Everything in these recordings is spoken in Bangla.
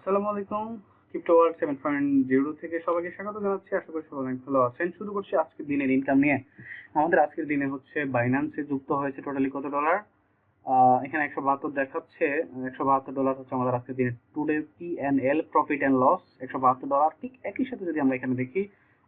আসসালামু আলাইকুম। ক্রিপ্টো ওয়ার্ল্ড 7.0 থেকে সবাইকে স্বাগত জানাচ্ছি। আশা করি সবাই অনেক ভালো আছেন। শুরু করছি আজকের দিনের ইনকাম নিয়ে। আমাদের আজকের দিনে হচ্ছে বাইন্যান্সে যুক্ত হয়েছে টোটালি কত ডলার? এখানে 172 দেখাচ্ছে। $172 হচ্ছে আমাদের আজকের দিনে today PNL, profit and loss. $172। ঠিক একই সাথে যদি আমরা এখানে দেখি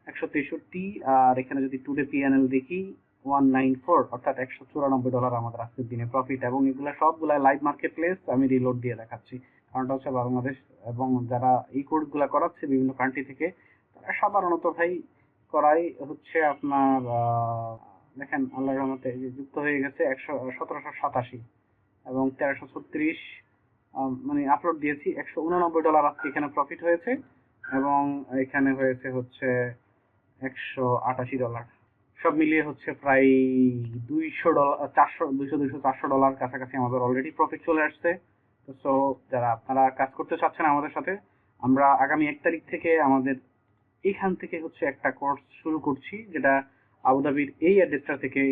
163, আর এখানে যদি টুডে পিএনএল দেখি 194, অর্থাৎ $194 আমাদের আজকের দিনে প্রফিট। এবং এগুলা সবগুলা লাইভ মার্কেট প্লেস। আমি রিলোড দিয়ে দেখাচ্ছি, কারণটা হচ্ছে বাংলাদেশ এবং যারা এই কোর্সগুলা করাচ্ছে বিভিন্ন কান্ট্রি থেকে, তারা সাধারণত ভাই করাই হচ্ছে আপনার দেখেন আল্লাহর রহমতে এই যে যুক্ত হয়ে গেছে 1787 এবং 1336, মানে আপলোড দিয়েছি। $189 আজকে এখানে প্রফিট হয়েছে এবং এখানে হয়েছে হচ্ছে $188। সব মিলিয়ে হচ্ছে প্রায় $200, 400, 200, 200, $400 কাছাকাছি আমাদের অলরেডি প্রফিট চলে আসছে। তো যারা আপনারা কাজ করতে চাচ্ছেন আমাদের সাথে, আমরা আগামী 1 তারিখ থেকে আমাদের এখান থেকে হচ্ছে একটা কোর্স শুরু করছি, যেটা আবুধাবির এই অ্যাড্রেসটা থেকে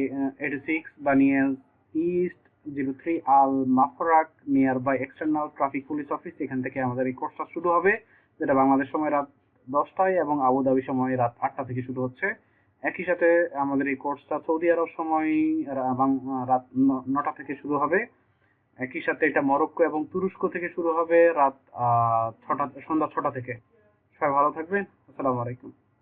86 Baniyas east 03 Al Mafraq near by external traffic police office, এখান থেকে আমাদের এই কোর্সটা শুরু হবে, যেটা বাংলাদেশ সময় রাত 10টায় এবং আবুধাবি সময় রাত 8টা থেকে শুরু হচ্ছে। একই সাথে আমাদের এই কোর্সটা সৌদি আরব সময় রাত 9টা থেকে শুরু হবে। একই সাথে এটা মরক্কো এবং তুরস্ক থেকে শুরু হবে রাত 6টা, সন্ধ্যা 6টা থেকে। সবাই ভালো থাকবেন। আসসালামু আলাইকুম।